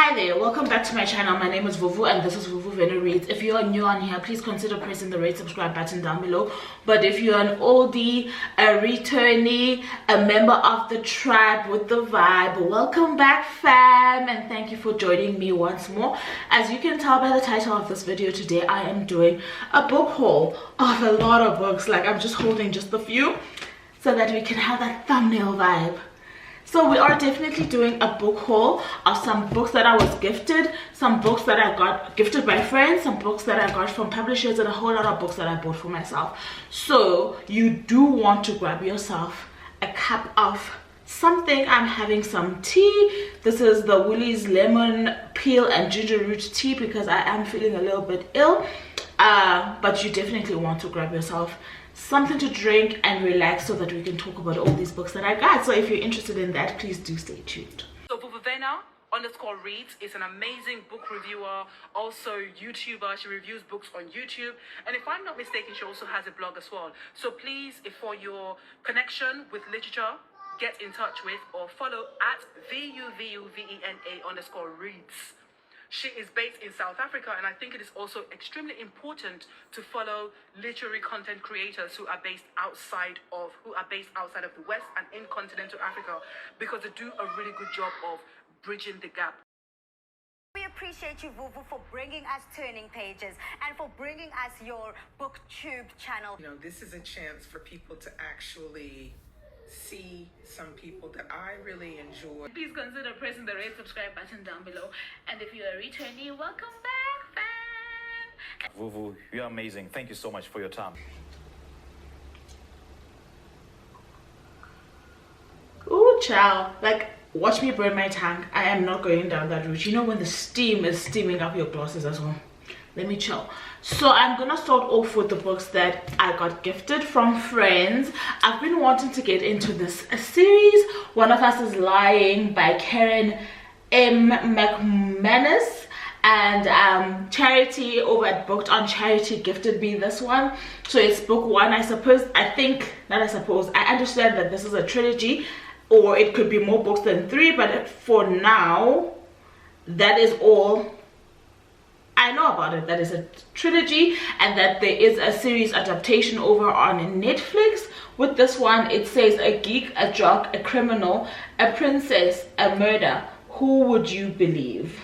Hi there, welcome back to my channel. My name is Vuvu and this is Vuvu Vena Reads. If you are new on here, please consider pressing the red subscribe button down below. But if you're an oldie, a returnee, a member of the tribe with the vibe, welcome back fam, and thank you for joining me once more. As you can tell by the title of this video today, I am doing a book haul of a lot of books. Like, I'm just holding just a few so that we can have that thumbnail vibe. So we are definitely doing a book haul of some books that I was gifted, some books that I got gifted by friends, some books that I got from publishers, and a whole lot of books that I bought for myself. So you do want to grab yourself a cup of something. I'm having some tea. This is the Woolies lemon peel and ginger root tea because I am feeling a little bit ill. But you definitely want to grab yourself something to drink and relax so that we can talk about all these books that I got. So if you're interested in that, please do stay tuned. So Vuvu Vena _ reads is an amazing book reviewer, also YouTuber. She reviews books on YouTube, and if I'm not mistaken, she also has a blog as well. So please, if for your connection with literature, get in touch with or follow at VUVUVENA _ reads. She is based in South Africa, and I think it is also extremely important to follow literary content creators who are based outside of the West and in continental Africa, because they do a really good job of bridging the gap. We appreciate you, Vuvu, for bringing us Turning Pages and for bringing us your BookTube channel. You know, this is a chance for people to actually see some people that I really enjoy. Please consider pressing the red subscribe button down below. And if you're a returnee, welcome back, fam. Vuvu, you're amazing. Thank you so much for your time. Ooh, child. Like, watch me burn my tongue. I am not going down that route. You know when the steam is steaming up your glasses as well. Let me chill. So I'm gonna start off with the books that I got gifted from friends. I've been wanting to get into this series. One of Us is Lying by Karen M. McManus, and Charity over at Booked on Charity gifted me this one. So it's book one. I understand that this is a trilogy, or it could be more books than 3, but for now that is all I know about it. That is a trilogy, and that there is a series adaptation over on Netflix. With this one, it says a geek, a jock, a criminal, a princess, a murder. Who would you believe?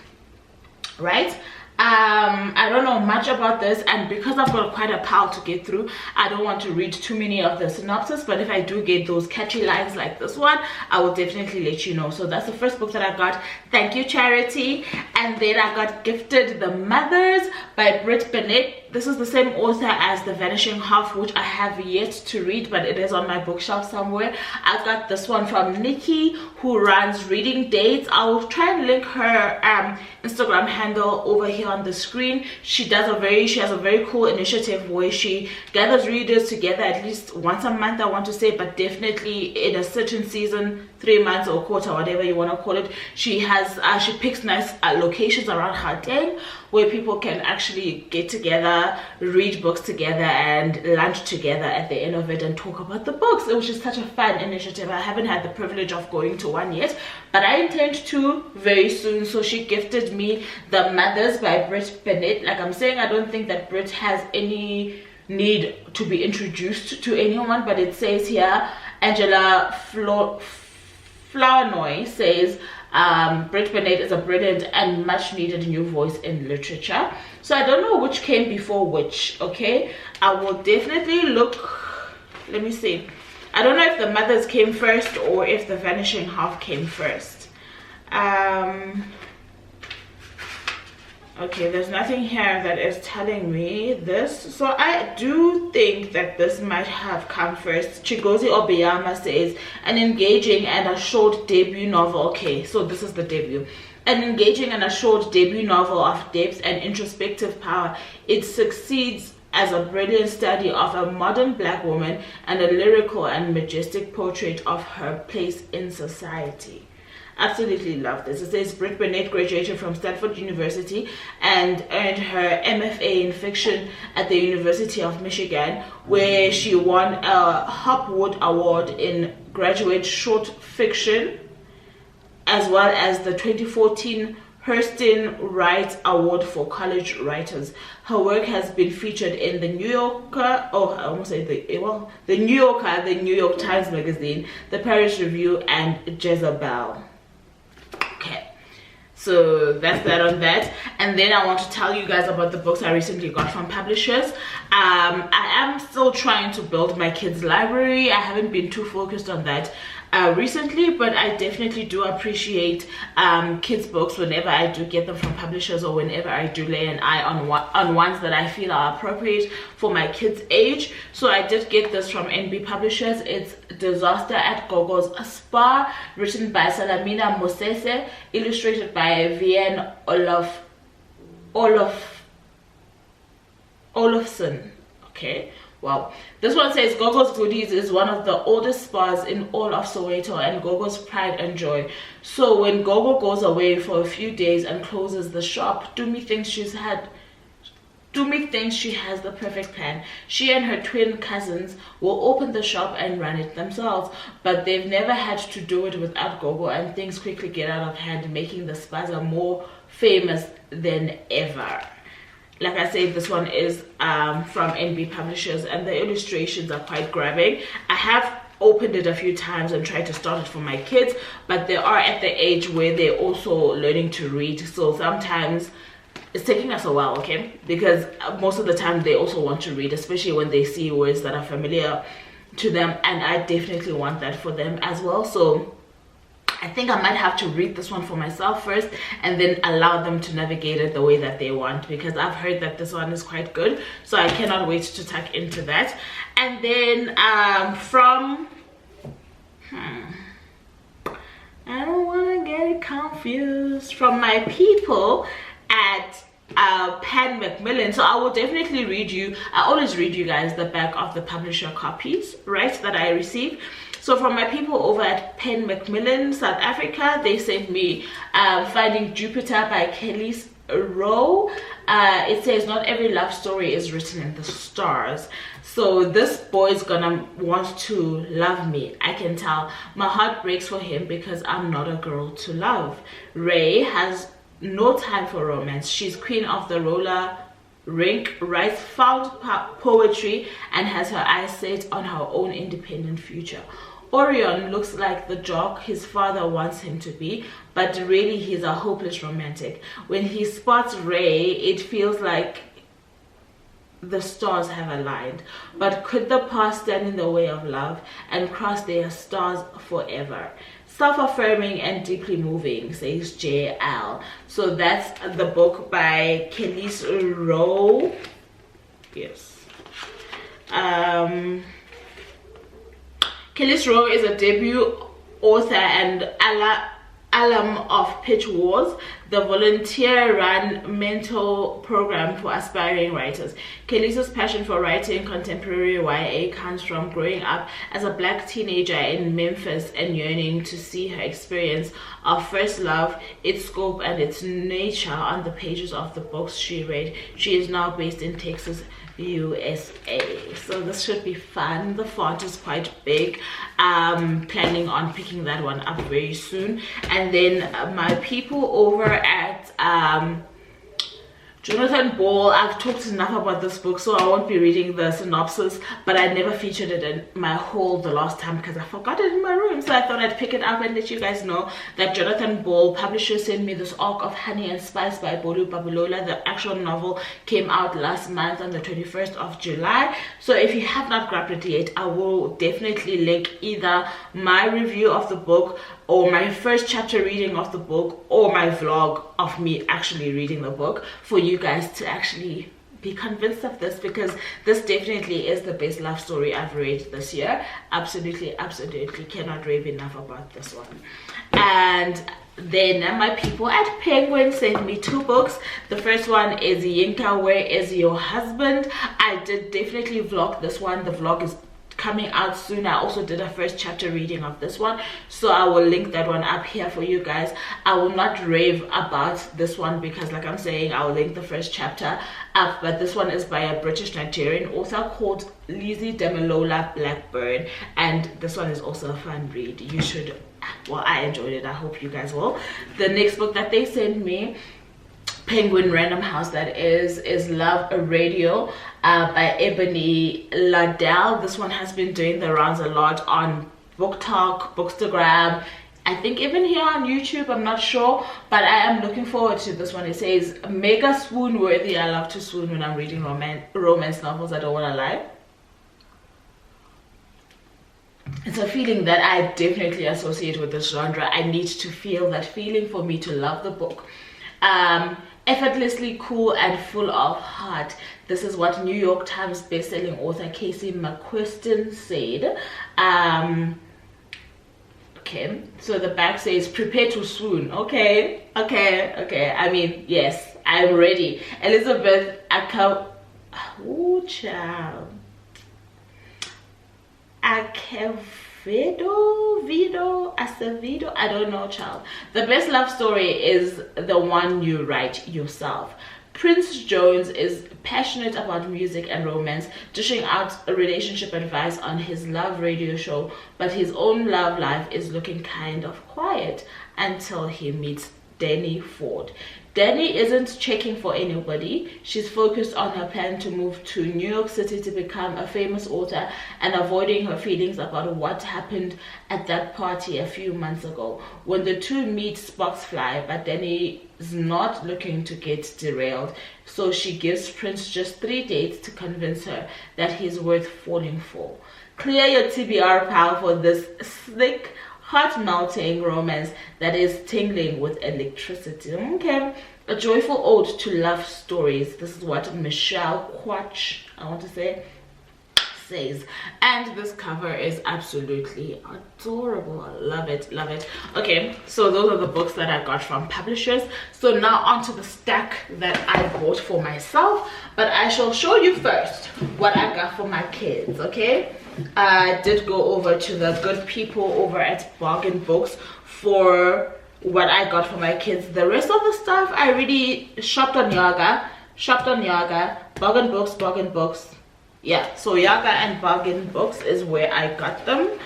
Right? I don't know much about this, and because I've got quite a pile to get through, I don't want to read too many of the synopsis, but if I do get those catchy lines like this one, I will definitely let you know. So that's the first book that I got. Thank you, Charity. And then I got gifted The Mothers by Britt Bennett. This is the same author as The Vanishing Half, which I have yet to read, but it is on my bookshelf somewhere. I got this one from Nikki, who runs Reading Dates. I will try and link her Instagram handle over here on the screen. She has a very cool initiative where she gathers readers together at least once a month, I want to say, but definitely in a certain season, 3 months or quarter, whatever you want to call it. She has she picks nice locations around Gauteng where people can actually get together, read books together, and lunch together at the end of it and talk about the books, which is such a fun initiative. I haven't had the privilege of going to one yet, but I intend to very soon. So she gifted me The Mothers by Britt Bennett. Like I'm saying, I don't think that Britt has any need to be introduced to anyone, but it says here, Angela Flournoy says, Britt Bennett is a brilliant and much needed new voice in literature. So I don't know which came before which. Okay, I will definitely look. Let me see. I don't know if The Mothers came first or if The Vanishing Half came first. Okay, there's nothing here that is telling me this, so I do think that this might have come first. Chigozie Obeyama says, an engaging and a short debut novel. Okay, so this is the debut. An engaging and a short debut novel of depth and introspective power. It succeeds as a brilliant study of a modern black woman and a lyrical and majestic portrait of her place in society. Absolutely love this. It says Britt Bennett graduated from Stanford University and earned her MFA in fiction at the University of Michigan, where she won a Hopwood Award in graduate short fiction, as well as the 2014 Hurston Wright Award for College Writers. Her work has been featured in the New Yorker, the New Yorker, the New York Times Magazine, the Paris Review, and Jezebel. Okay, so that's that on that. And then I want to tell you guys about the books I recently got from publishers. I am still trying to build my kids library. I haven't been too focused on that recently, but I definitely do appreciate kids books whenever I do get them from publishers, or whenever I do lay an eye on ones that I feel are appropriate for my kids age. So I did get this from NB Publishers. It's Disaster at Gogos Spa, written by Salamina Mosese, illustrated by Vian Olofsson. Okay, wow. This one says Gogos Goodies is one of the oldest spas in all of Soweto and Gogo's pride and joy. So when Gogo goes away for a few days and closes the shop, Dumi thinks she has the perfect plan. She and her twin cousins will open the shop and run it themselves, but they've never had to do it without Gogo, and things quickly get out of hand, making the spaza more famous than ever. Like I said, this one is from NB Publishers, and the illustrations are quite grabbing. I have opened it a few times and tried to start it for my kids, but they are at the age where they're also learning to read, so sometimes it's taking us a while, okay? Because most of the time they also want to read, especially when they see words that are familiar to them, and I definitely want that for them as well. So I think I might have to read this one for myself first and then allow them to navigate it the way that they want, because I've heard that this one is quite good, so I cannot wait to tuck into that. And then from I don't want to get confused, from my people at Pan Macmillan. So I will definitely read you, I always read you guys the back of the publisher copies, right, that I receive. So from my people over at Pan Macmillan, South Africa, they sent me Finding Jupiter by Kelly's Rowe. It says not every love story is written in the stars. So this boy's gonna want to love me, I can tell. My heart breaks for him because I'm not a girl to love. Ray has no time for romance. She's queen of the roller rink, writes found poetry, and has her eyes set on her own independent future. Orion looks like the jock his father wants him to be, but really he's a hopeless romantic. When he spots Ray, it feels like the stars have aligned. But could the past stand in the way of love and cross their stars forever? Self-affirming and deeply moving, says JL. So that's the book by Kelly's Rowe. Yes. Kelly's Rowe is a debut author and alum of Pitch Wars, the volunteer-run mentor program for aspiring writers. Kelly's passion for writing contemporary YA comes from growing up as a black teenager in Memphis and yearning to see her experience of first love, its scope and its nature on the pages of the books she read. She is now based in Texas, USA. So this should be fun. The font is quite big. Planning on picking that one up very soon. And then my people over at Jonathan Ball, I've talked enough about this book, so I won't be reading the synopsis, but I never featured it in my haul the last time because I forgot it in my room, so I thought I'd pick it up and let you guys know that Jonathan Ball, publisher, sent me this arc of Honey and Spice by Bolu Babulola. The actual novel came out last month on the 21st of July, so if you have not grabbed it yet, I will definitely link either my review of the book or my first chapter reading of the book or my vlog of me actually reading the book for you guys to actually be convinced of this, because this definitely is the best love story I've read this year. Absolutely cannot rave enough about this one. And then my people at Penguin sent me 2 books. The first one is Yinka, Where Is Your Husband? I did definitely vlog this one. The vlog is coming out soon. I also did a first chapter reading of this one, so I will link that one up here for you guys. I will not rave about this one because, like I'm saying, I will link the first chapter up, but this one is by a British Nigerian author called Lizzie Demilola Blackburn, and this one is also a fun read. You should well, I enjoyed it. I hope you guys will. The next book that they sent me, Penguin Random House, that is Love a Radio by Ebony Ladell. This one has been doing the rounds a lot on Book Talk, Bookstagram, I think even here on YouTube, I'm not sure, but I am looking forward to this one. It says mega swoon worthy. I love to swoon when I'm reading romance novels, I don't want to lie. It's a feeling that I definitely associate with this genre. I need to feel that feeling for me to love the book. Effortlessly cool and full of heart. This is what New York Times bestselling author Casey McQuiston said. Okay, so the back says prepare to swoon. Okay. I mean, yes, I'm ready. Elizabeth Acevedo, I don't know, child. The best love story is the one you write yourself. Prince Jones is passionate about music and romance, dishing out relationship advice on his love radio show, but his own love life is looking kind of quiet until he meets Danny Ford. Danny isn't checking for anybody. She's focused on her plan to move to New York City to become a famous author and avoiding her feelings about what happened at that party a few months ago. When the two meet, sparks fly, but Danny is not looking to get derailed, so she gives Prince just 3 dates to convince her that he's worth falling for. Clear your TBR, pal, for this slick, heart-melting romance that is tingling with electricity. Okay, a joyful ode to love stories. This is what Michelle Quach, I want to say, says. And this cover is absolutely adorable. I love it. Okay, so those are the books that I got from publishers. So now onto the stack that I bought for myself, but I shall show you first what I got for my kids. Okay, I did go over to the good people over at Bargain Books for what I got for my kids. The rest of the stuff I really shopped on Yaga. Bargain Books. Yeah, so Yaga and Bargain Books is where I got them.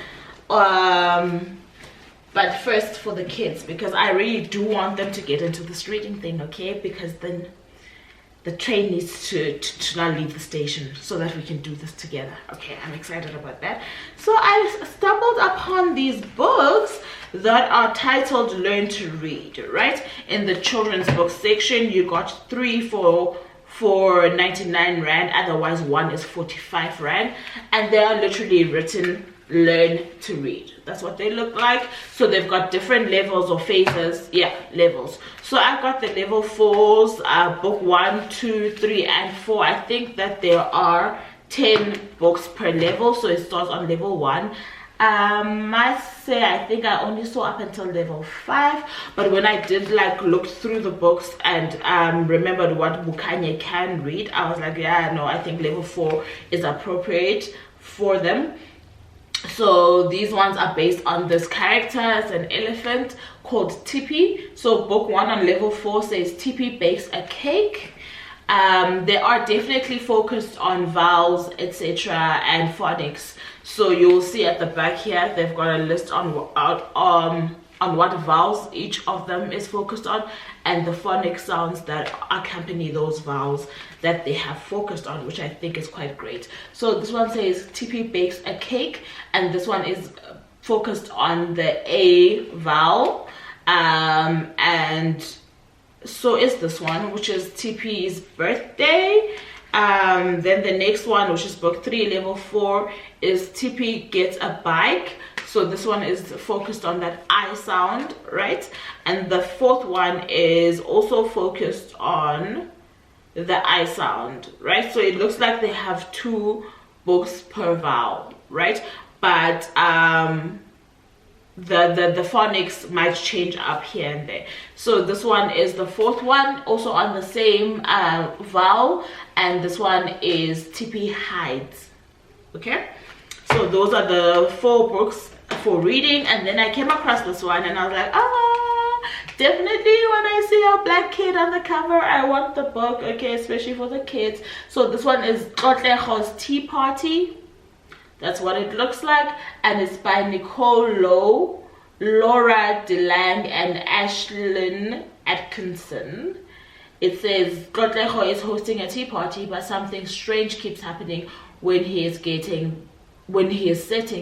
But first for the kids, because I really do want them to get into this reading thing, okay? Because then the train needs to not leave the station so that we can do this together. Okay, I'm excited about that. So I stumbled upon these books that are titled Learn to Read, right? In the children's book section, you got 3 for 99 Rand, otherwise one is 45 Rand, and they are literally written Learn to Read. That's what they look like. So they've got different levels or phases. Yeah, levels. So I got the level 4s, book 1, 2, 3 and 4. I think that there are 10 books per level, so it starts on level 1. I say I think I only saw up until level 5, but when I did like look through the books and remembered what Bukanye can read, I was like, yeah, no, I think level 4 is appropriate for them. So these ones are based on this character. It's an elephant called Tippy. So book 1 on level 4 says Tippy bakes a cake. They are definitely focused on vowels, etc. and phonics. So you'll see at the back here they've got a list on what vowels each of them is focused on, and the phonic sounds that accompany those vowels that they have focused on, which I think is quite great. So this one says Tippy bakes a cake, and this one is focused on the A vowel, and so is this one, which is Tippy's birthday. Then the next one, which is book 3 level 4, is Tippy gets a bike. So this one is focused on that I sound, right? And the 4th one is also focused on the I sound, right? So it looks like they have 2 books per vowel, right? But the phonics might change up here and there. So this one is the 4th one, also on the same vowel, and this one is Tippy hides. Okay, so those are the 4 books for reading. And then I came across this one and I was like, definitely when I see a black kid on the cover, I want the book, okay, especially for the kids. So this one is Xotlego's Tea Party. That's what it looks like, and it's by Nicole Lowe. Laura DeLang and Ashlyn Atkinson. It says Gogos is hosting a tea party, but something strange keeps happening when he is setting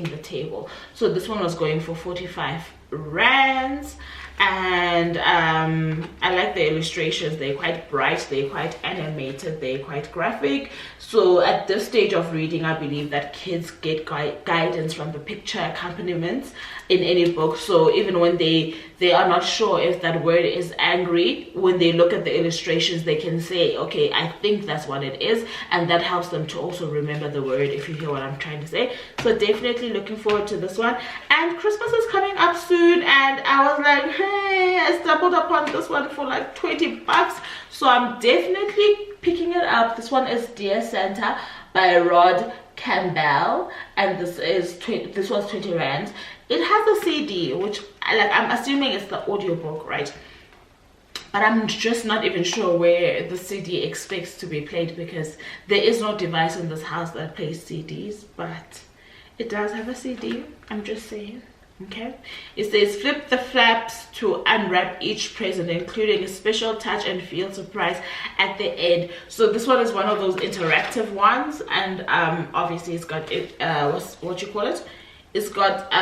the table. So this one was going for 45 rands, and I like the illustrations. They're quite bright, they're quite animated, they're quite graphic. So at this stage of reading, I believe that kids get guidance from the picture accompaniments in any book. So even when they are not sure if that word is angry, when they look at the illustrations, they can say, okay, I think that's what it is, and that helps them to also remember the word, if you hear what I'm trying to say. So definitely looking forward to this one. And Christmas is coming up soon, and I was like, hey, I stumbled upon this one for like 20 bucks, so I'm definitely picking it up. This one is Dear Santa by Rod Campbell, and this was 20 rand. It has a CD, which I'm assuming it's the audiobook, right? But I'm just not even sure where the CD expects to be played, because there is no device in this house that plays CDs, but it does have a CD. I'm just saying. Okay, it says flip the flaps to unwrap each present, including a special touch and feel surprise at the end. So this one is one of those interactive ones, and obviously it's got what you call it, it's got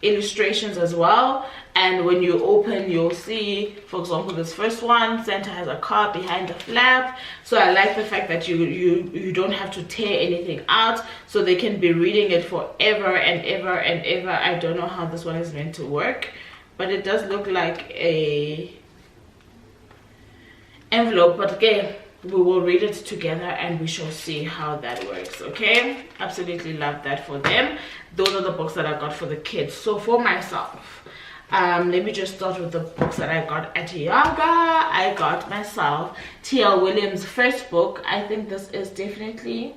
illustrations as well. And when you open, you'll see, for example, this first one, Santa has a car behind the flap. So I like the fact that you don't have to tear anything out, so they can be reading it forever and ever and ever. I don't know how this one is meant to work, but it does look like a envelope. But again, we will read it together and we shall see how that works. Okay, absolutely love that for them. Those are the books that I got for the kids. So for myself, let me just start with the books that I got at Yaga. I got myself T.L. Williams' first book. I think this is definitely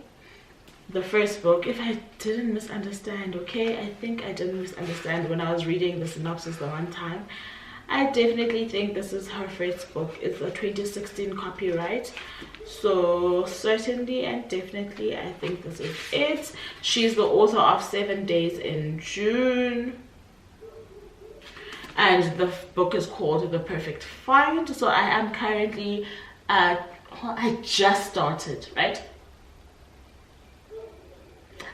the first book, if I didn't misunderstand. Okay, I think I didn't misunderstand when I was reading the synopsis the one time. I definitely think this is her first book. It's a 2016 copyright, so certainly and definitely I think this is it. She's the author of 7 Days in June, and the book is called The Perfect Find. So I am currently I just started, right?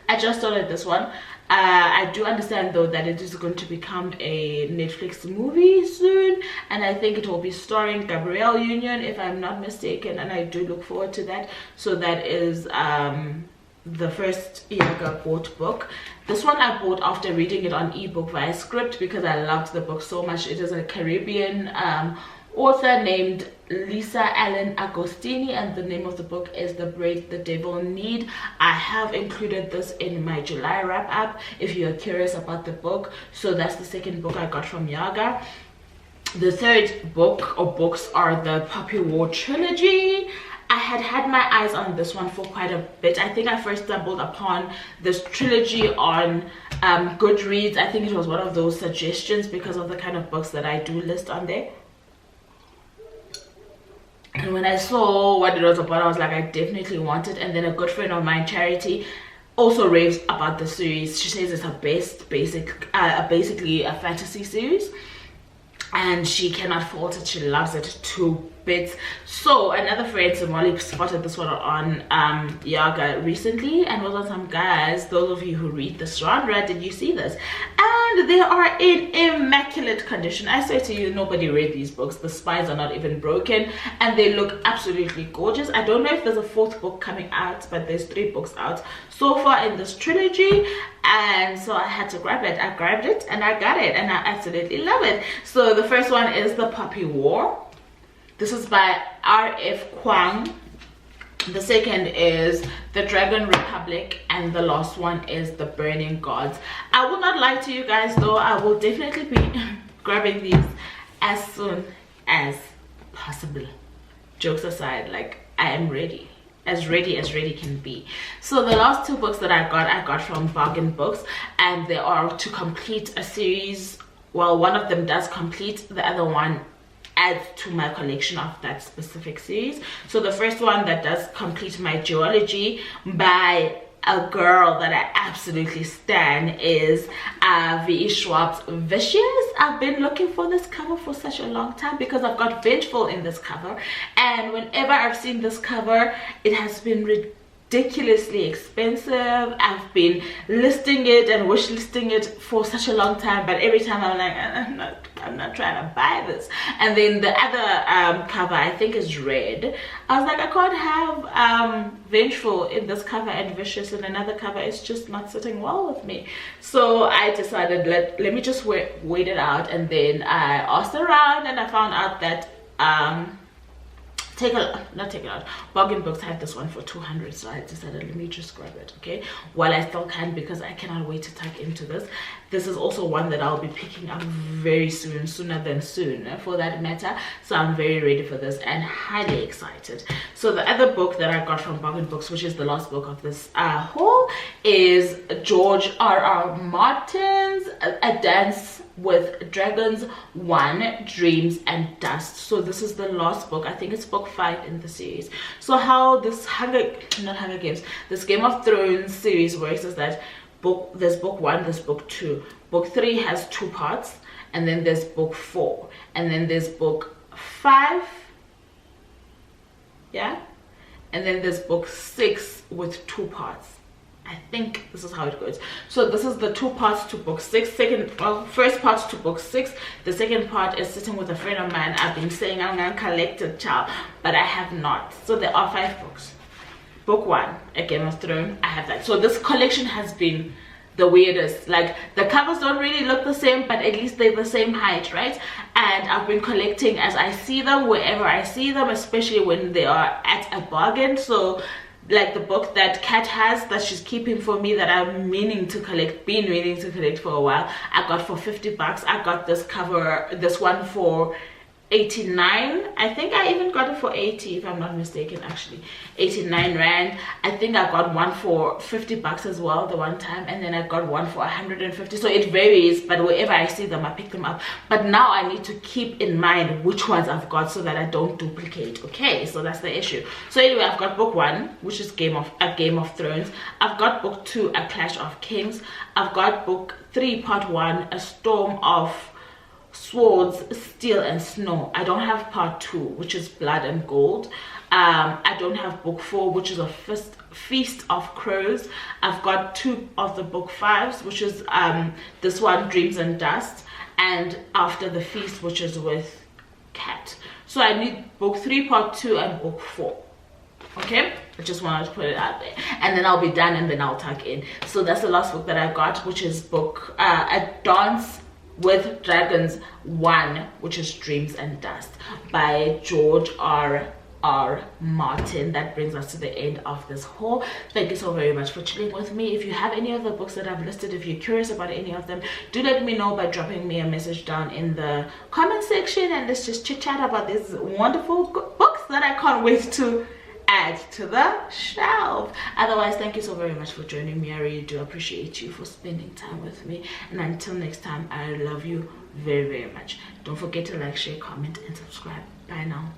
I just started this one. I do understand though that it is going to become a Netflix movie soon, and I think it will be starring Gabrielle Union, if I'm not mistaken, and I do look forward to that. So that is the first Yaga bought book. This one I bought after reading it on ebook via script because I loved the book so much. It is a Caribbean author named Lisa Allen Agostini, and the name of the book is The Break the Devil Need. I have included this in my July wrap up if you're curious about the book. So that's the second book I got from Yaga. The third book or books are the Puppy War Trilogy. I had my eyes on this one for quite a bit. I think I first stumbled upon this trilogy on Goodreads. I think it was one of those suggestions because of the kind of books that I do list on there. And when I saw what it was about, I was like, I definitely want it. And then a good friend of mine, Charity, also raves about the series. She says it's basically a fantasy series, and she cannot fault it. She loves it to bits. So another friend, Somali, spotted this one on Yaga recently and was on some, guys, those of you who read this genre, did you see this? And they are in immaculate condition. I say to you, nobody read these books. The spines are not even broken and they look absolutely gorgeous. I don't know if there's a fourth book coming out, but there's 3 books out so far in this trilogy, and so I had to grab it. I grabbed it and I got it, and I absolutely love it. So the first one is The Puppy War. This is by R.F. Kwang. The second is The Dragon Republic, and the last one is The Burning Gods. I will not lie to you guys though, I will definitely be grabbing these as soon as possible. Jokes aside, like, I am ready as ready can be. So the last 2 books that I got from Bargain Books, and they are to complete a series. Well, one of them does complete, the other one adds to my collection of that specific series. So the first one that does complete my duology by a girl that I absolutely stan is V.E. Schwab's Vicious. I've been looking for this cover for such a long time because I've got Vengeful in this cover, and whenever I've seen this cover, it has been ridiculously expensive. I've been listing it and wish listing it for such a long time, but every time I'm like, I'm not trying to buy this. And then the other cover, I think, is red. I was like, I can't have Vengeful in this cover and Vicious in another cover. It's just not sitting well with me. So I decided, let me just wait it out. And then I asked around and I found out that Bargain Books had this one for 200, so I decided, let me just grab it, okay, while I still can, because I cannot wait to tuck into this. This is also one that I'll be picking up very soon, sooner than soon for that matter, so I'm very ready for this and highly excited. So the other book that I got from Bargain Books, which is the last book of this haul, is George R.R. Martin's A Dance with Dragons 1, Dreams and Dust. So this is the last book. I think it's book 5 in the series. So how this this Game of Thrones series works is that there's book 1, there's book 2, book 3 has 2 parts, and then there's book 4, and then there's book 5, yeah, and then there's book 6 with 2 parts. I think this is how it goes. So this is the 2 parts to book 6. First part to book 6. The second part is sitting with a friend of mine. I've been saying I'm gonna collect a child, but I have not. So there are 5 books. Book 1, A Game of Thrones, I have that. So this collection has been the weirdest. Like, the covers don't really look the same, but at least they're the same height, right? And I've been collecting as I see them, wherever I see them, especially when they are at a bargain. So like the book that Kat has that she's keeping for me, that I'm been meaning to collect for a while, I got for 50 bucks. I got this cover, this one, for 89. I think I even got it for 80, if I'm not mistaken. Actually 89 rand. I think I got one for 50 bucks as well the one time, and then I got one for 150. So it varies, but wherever I see them I pick them up. But now I need to keep in mind which ones I've got so that I don't duplicate. Okay, so that's the issue. So anyway, I've got book 1, which is A Game of Thrones. I've got book 2, A Clash of Kings. I've got book 3, part 1, A Storm of Swords, Steel and Snow. I don't have part 2, which is Blood and Gold. I don't have book 4, which is a Feast of Crows. I've got 2 of the book 5s, which is this one, Dreams and Dust, and After the Feast, which is with Kat. So I need book 3, part 2, and book 4. Okay, I just wanted to put it out there, and then I'll be done, and then I'll tuck in. So that's the last book that I got, which is book A Dance with Dragons 1, which is Dreams and Dust by George R.R. Martin. That brings us to the end of this haul. Thank you so very much for chilling with me. If you have any of the books that I've listed, if you're curious about any of them, do let me know by dropping me a message down in the comment section, and let's just chit chat about these wonderful books that I can't wait to add to the shelf. Otherwise, thank you so very much for joining me. I really do appreciate you for spending time with me, and until next time, I love you very, very much. Don't forget to like, share, comment and subscribe. Bye now.